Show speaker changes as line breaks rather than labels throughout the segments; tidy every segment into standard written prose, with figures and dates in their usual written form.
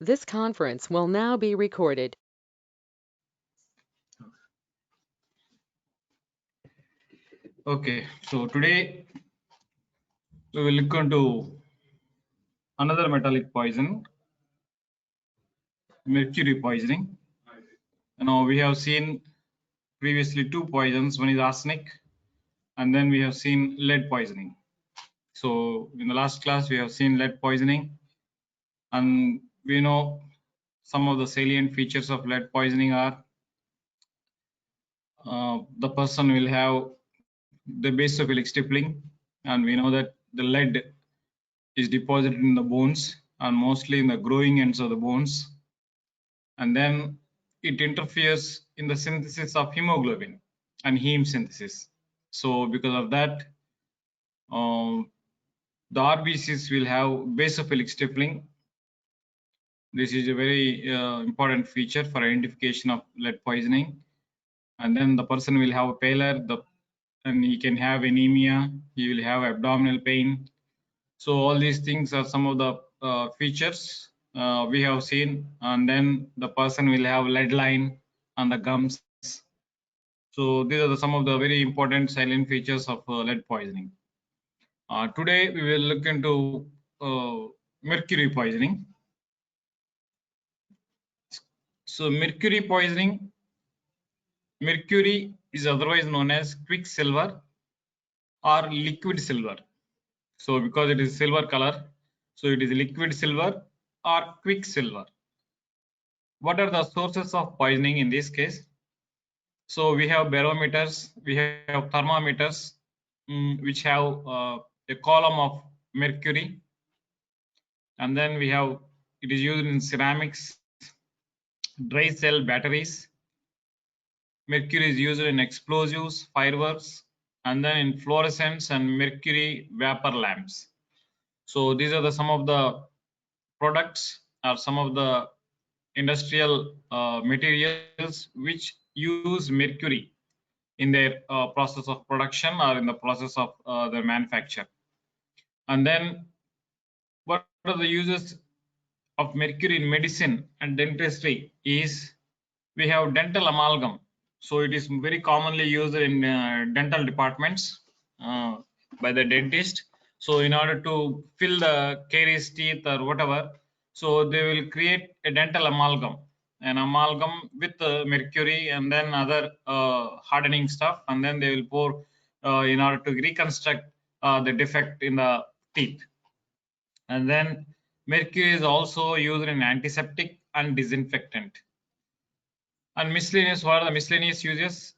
This conference will now be recorded.
Okay, so today we will look into another metallic poison, mercury poisoning. Now we have seen previously two poisons, one is arsenic, and then we have seen lead poisoning. So in the last class we have seen lead poisoning, and we know some of the salient features of lead poisoning are the person will have the basophilic stippling, and we know that the lead is deposited in the bones and mostly in the growing ends of the bones, and then it interferes in the synthesis of hemoglobin and heme synthesis. So because of that, the RBCs will have basophilic stippling. This is a very important feature for identification of lead poisoning. And then the person will have a pallor, and he can have anemia, he will have abdominal pain. So all these things are some of the features we have seen. And then the person will have lead line on the gums. So these are some of the very important silent features of lead poisoning. Today we will look into mercury poisoning. So mercury poisoning, mercury is otherwise known as quicksilver or liquid silver. So because it is silver color, so it is liquid silver or quicksilver. What are the sources of poisoning in this case? So we have barometers, we have thermometers, which have a column of mercury, and then we have, it is used in ceramics, dry cell batteries. Mercury is used in explosives, fireworks, and then in fluorescents and mercury vapor lamps. So these are some of the products or some of the industrial materials which use mercury in their process of production or in the process of their manufacture. And then what are the uses of mercury in medicine and dentistry is we have dental amalgam. So it is very commonly used in dental departments by the dentist. So in order to fill the caries teeth or whatever, so they will create a dental amalgam, an amalgam with mercury and then other hardening stuff, and then they will pour in order to reconstruct the defect in the teeth. And then mercury is also used in antiseptic and disinfectant. And miscellaneous, what are the miscellaneous uses?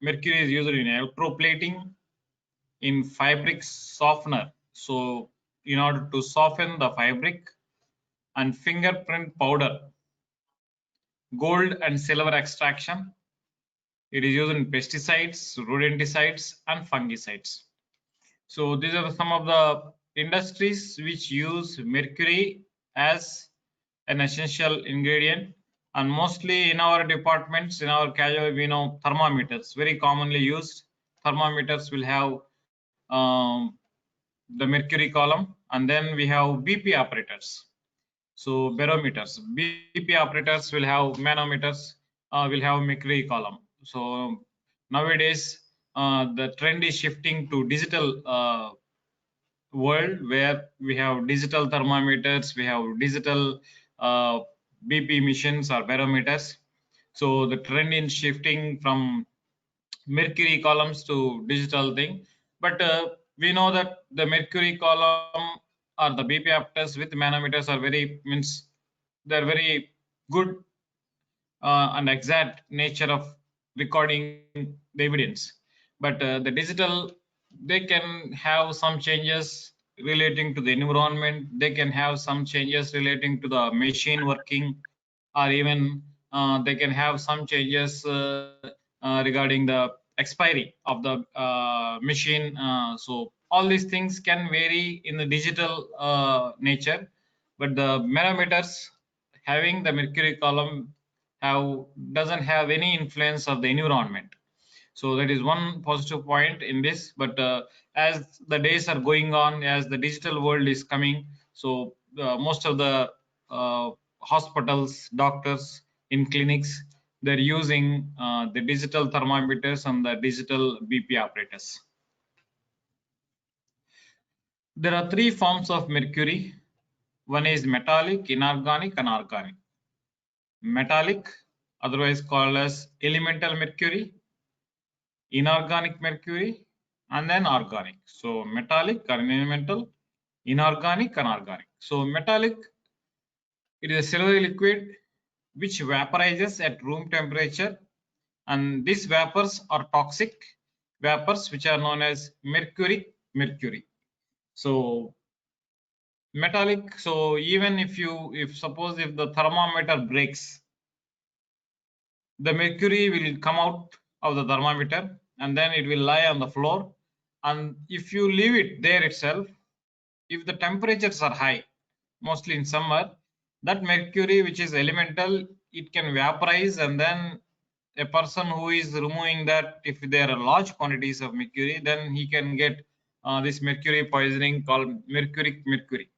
Mercury is used in electroplating, in fabric softener. So in order to soften the fabric, and fingerprint powder, gold and silver extraction. It is used in pesticides, rodenticides, and fungicides. So these are some of the industries which use mercury as an essential ingredient, and mostly in our departments, in our casual, we know thermometers very commonly used. Thermometers will have the mercury column, and then we have BP operators. So barometers, BP operators will have manometers, will have mercury column. So nowadays the trend is shifting to digital world where we have digital thermometers, we have digital BP machines or barometers. So the trend is shifting from mercury columns to digital thing. But we know that the mercury column or the BP operators with manometers are very, means they're very good and exact nature of recording the evidence. But the digital, they can have some changes relating to the environment, they can have some changes relating to the machine working, or even they can have some changes regarding the expiry of the machine. So all these things can vary in the digital nature, but the manometers having the mercury column doesn't have any influence of the environment. So that is one positive point in this. But as the days are going on, as the digital world is coming, so most of the hospitals, doctors, in clinics, they're using the digital thermometers and the digital BP apparatus. There are three forms of mercury. One is metallic, inorganic, and organic. Metallic, otherwise called as elemental mercury, inorganic mercury, and then organic. So metallic or elemental, inorganic and organic. So metallic, it is a silvery liquid which vaporizes at room temperature, and these vapors are toxic vapors which are known as mercury. So metallic, so even if suppose if the thermometer breaks, the mercury will come out of the thermometer and then it will lie on the floor, and if you leave it there itself, if the temperatures are high, mostly in summer, that mercury which is elemental, it can vaporize, and then a person who is removing that, if there are large quantities of mercury, then he can get this mercury poisoning called mercury.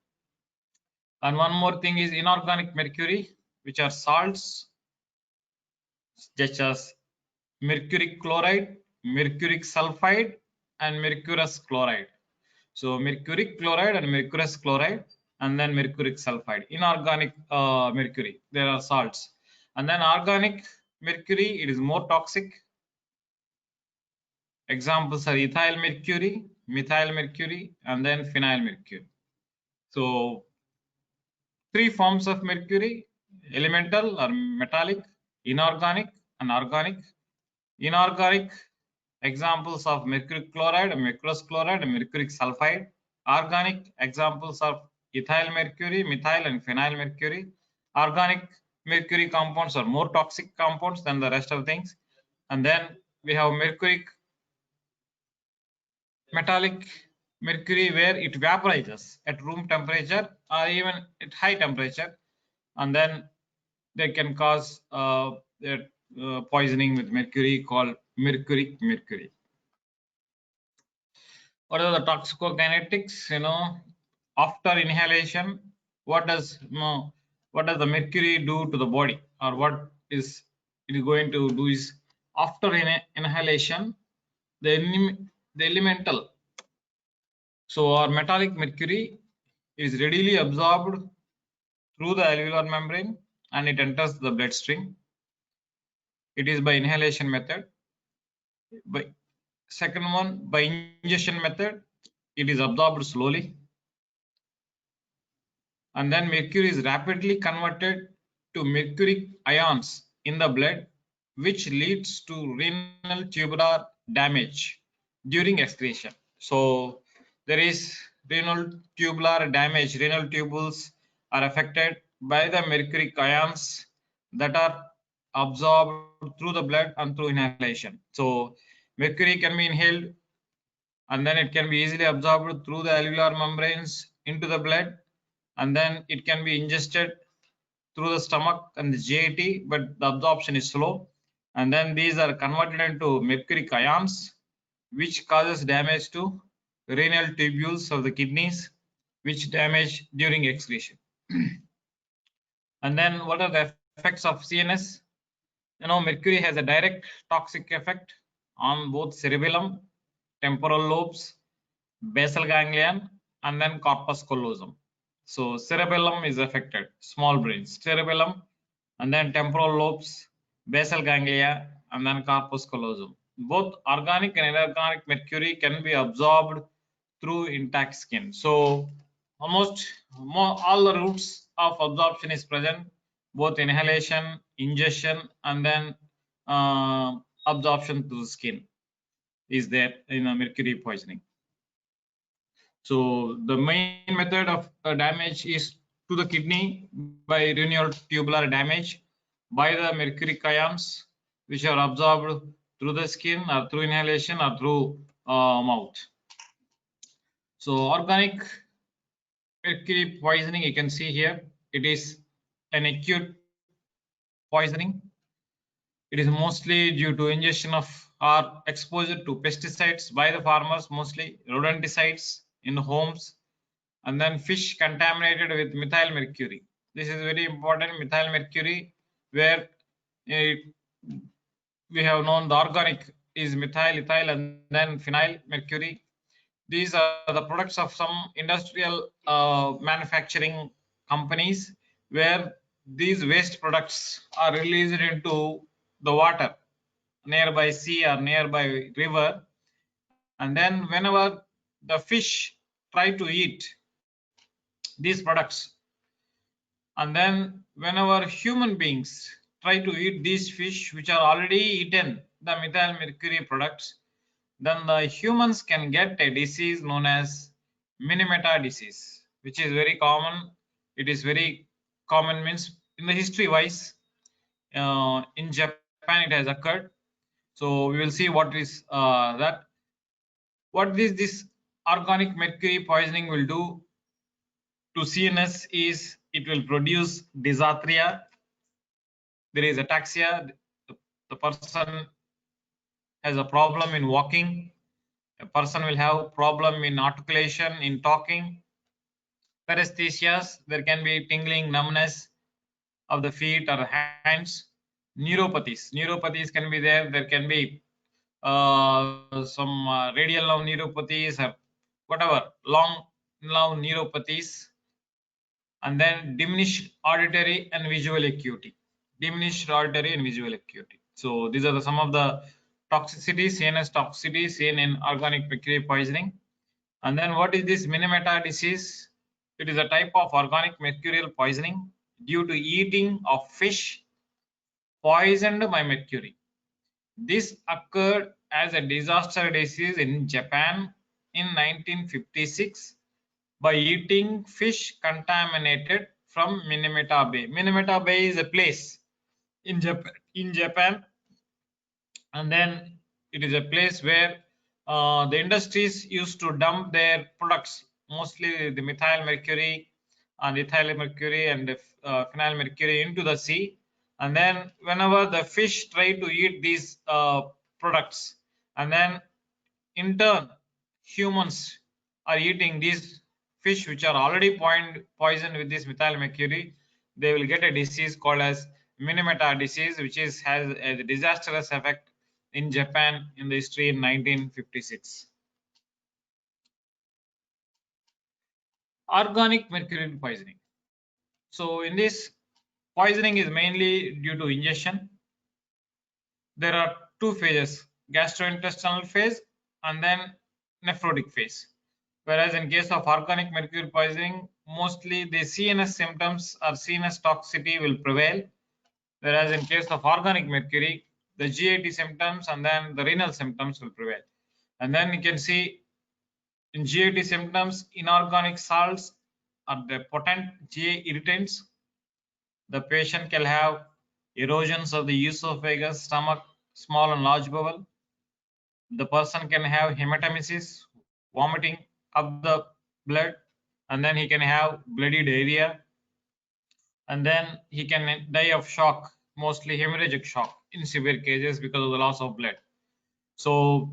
And one more thing is inorganic mercury, which are salts such as mercuric chloride, mercuric sulfide, and mercurous chloride. So mercuric chloride and mercurous chloride, and then mercuric sulfide. Inorganic mercury, there are salts. And then organic mercury, it is more toxic. Examples are ethyl mercury, methyl mercury, and then phenyl mercury. So three forms of mercury: elemental or metallic, inorganic, and organic. Inorganic, examples of mercuric chloride, mercurous chloride, and mercuric sulfide. Organic, examples of ethyl mercury, methyl, and phenyl mercury. Organic mercury compounds are more toxic compounds than the rest of things. And then we have mercuric metallic mercury, where it vaporizes at room temperature or even at high temperature, and then they can cause poisoning with mercury called mercuric mercury. What are the toxicokinetics? After inhalation, what does the mercury do to the body, or what is it going to do is, after inhalation, the elemental, so our metallic mercury, is readily absorbed through the alveolar membrane and it enters the bloodstream. It is by inhalation method. By second one, by ingestion method, it is absorbed slowly, and then mercury is rapidly converted to mercuric ions in the blood, which leads to renal tubular damage during excretion. So there is renal tubular damage. Renal tubules are affected by the mercuric ions that are absorbed through the blood and through inhalation. So mercury can be inhaled, and then it can be easily absorbed through the alveolar membranes into the blood, and then it can be ingested through the stomach and the GIT, but the absorption is slow, and then these are converted into mercuric ions, which causes damage to renal tubules of the kidneys, which damage during excretion. And then what are the effects of CNS? Mercury has a direct toxic effect on both cerebellum, temporal lobes, basal ganglion, and then corpus callosum. So cerebellum is affected, small brains, cerebellum, and then temporal lobes, basal ganglia, and then corpus callosum. Both organic and inorganic mercury can be absorbed through intact skin. So almost all the routes of absorption is present, both inhalation, ingestion, and then absorption to the skin is there in mercury poisoning. So the main method of damage is to the kidney by renal tubular damage by the mercuric ions, which are absorbed through the skin or through inhalation or through mouth. So organic mercury poisoning, you can see here, it is an acute poisoning. It is mostly due to ingestion of or exposure to pesticides by the farmers, mostly rodenticides in homes, and then fish contaminated with methyl mercury. This is very important, methyl mercury, where we have known the organic is methyl, ethyl, and then phenyl mercury. These are the products of some industrial manufacturing companies where these waste products are released into the water nearby sea or nearby river, and then whenever the fish try to eat these products, and then whenever human beings try to eat these fish which are already eaten the methyl mercury products, then the humans can get a disease known as Minamata disease, which is very common. It is very common means in the history wise, in Japan it has occurred. So we will see what is that. What this organic mercury poisoning will do to CNS is it will produce dysarthria. There is ataxia. The person has a problem in walking. A person will have problem in articulation, in talking. Paresthesias, there can be tingling, numbness of the feet or hands. Neuropathies can be there. There can be some radial nerve neuropathies or whatever, long nerve neuropathies. And then diminished auditory and visual acuity. So these are some of the toxicities, CNS toxicities seen in organic mercury poisoning. And then what is this Minamata disease? It is a type of organic mercurial poisoning due to eating of fish poisoned by mercury. This occurred as a disaster disease in Japan in 1956 by eating fish contaminated from Minamata Bay. Minamata Bay is a place in Japan, and then it is a place where the industries used to dump their products, mostly the methyl mercury and ethyl mercury and the phenyl mercury, into the sea. And then whenever the fish try to eat these products, and then in turn humans are eating these fish which are already poisoned with this methyl mercury, they will get a disease called as Minamata disease, which has a disastrous effect in Japan in the history in 1956. Organic mercury poisoning. So in this, poisoning is mainly due to ingestion. There are two phases, gastrointestinal phase and then nephrotic phase. Whereas in case of organic mercury poisoning, mostly the CNS symptoms or CNS toxicity will prevail. Whereas in case of organic mercury, the GIT symptoms and then the renal symptoms will prevail. And then you can see in GIT symptoms, inorganic salts are the potent GI irritants. The patient can have erosions of the esophagus, stomach, small and large bowel. The person can have hematemesis, vomiting of the blood, and then he can have bloody diarrhea, and then he can die of shock, mostly hemorrhagic shock in severe cases because of the loss of blood. So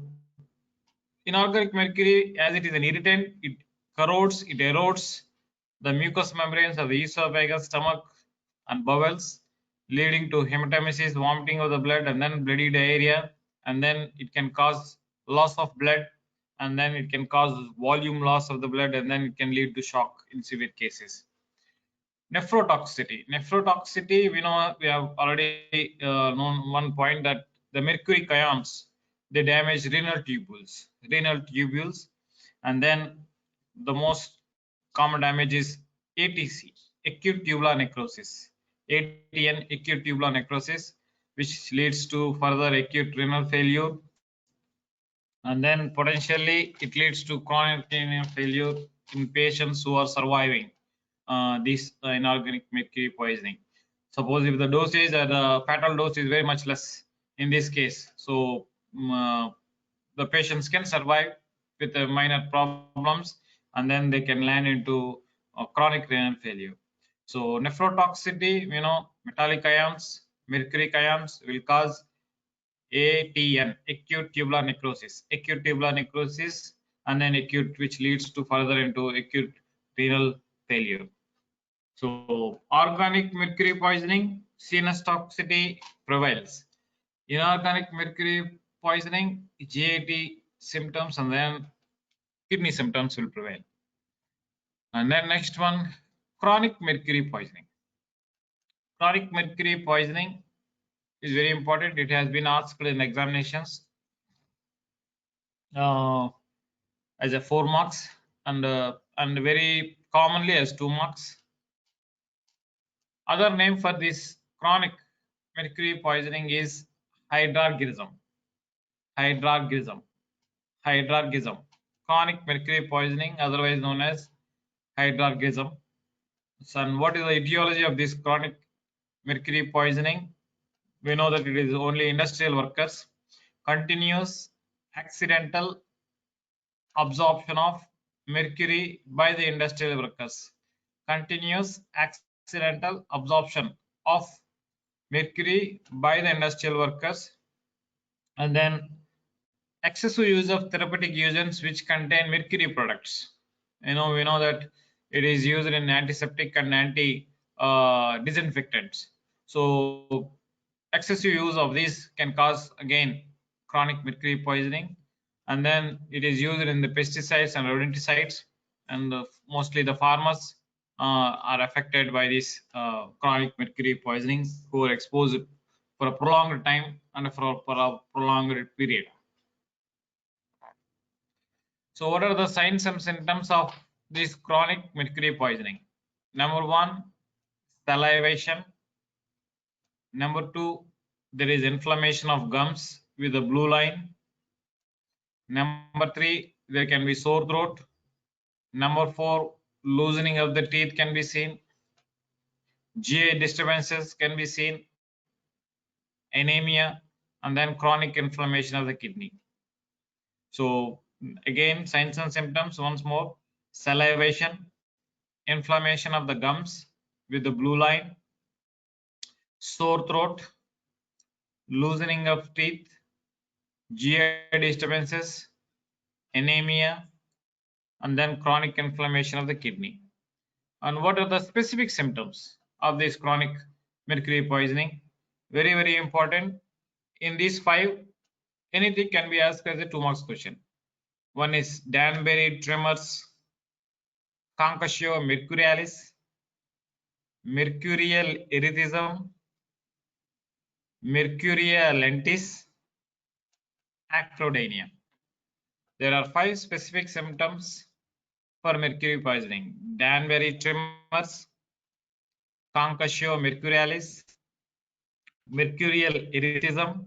inorganic mercury, as it is an irritant, it corrodes, it erodes the mucous membranes of the esophagus, stomach, and bowels, leading to hematemesis, vomiting of the blood, and then bloody diarrhea. And then it can cause loss of blood, and then it can cause volume loss of the blood, and then it can lead to shock in severe cases. Nephrotoxicity, we have already known one point that the mercury ions, they damage renal tubules, and then the most common damage is ATC, acute tubular necrosis, ATN, acute tubular necrosis, which leads to further acute renal failure, and then potentially it leads to chronic renal failure in patients who are surviving this inorganic mercury poisoning. Suppose if the dosage or the fatal dose is very much less in this case, so the patients can survive with minor problems, and then they can land into chronic renal failure. So nephrotoxicity, metallic ions, mercury ions will cause ATN, acute tubular necrosis, and then acute, which leads to further into acute renal failure. So organic mercury poisoning, CNS toxicity prevails. Inorganic mercury poisoning, GAT symptoms and then kidney symptoms will prevail. And then next one, chronic mercury poisoning. Chronic mercury poisoning is very important. It has been asked in examinations as a 4 marks and very commonly as 2 marks. Other name for this chronic mercury poisoning is hydrargism. Hydrargism. Hydrargism. Chronic mercury poisoning, otherwise known as hydrargism. So, and what is the etiology of this chronic mercury poisoning? We know that it is only industrial workers. Continuous accidental absorption of mercury by the industrial workers. Continuous accidental absorption of mercury by the industrial workers. And then excessive use of therapeutic agents which contain mercury products. We know that it is used in antiseptic and anti disinfectants. So excessive use of these can cause again chronic mercury poisoning. And then it is used in the pesticides and rodenticides, and mostly the farmers are affected by this chronic mercury poisoning, who are exposed for a prolonged time and for a prolonged period. So what are the signs and symptoms of this chronic mercury poisoning? Number 1, salivation. Number 2, there is inflammation of gums with a blue line. Number 3, there can be sore throat. Number 4, loosening of the teeth can be seen. GI disturbances can be seen. Anemia, and then chronic inflammation of the kidney. So again, signs and symptoms once more: salivation, inflammation of the gums with the blue line, sore throat, loosening of teeth, GI disturbances, anemia, and then chronic inflammation of the kidney. And what are the specific symptoms of this chronic mercury poisoning? Very, very important. In these 5, anything can be asked as a 2 marks question. One is Danbury tremors, Concussion mercurialis, mercurial erythism, mercuria lentis, acrodynia. There are 5 specific symptoms for mercury poisoning: Danbury tremors, Concussion mercurialis, mercurial erythism,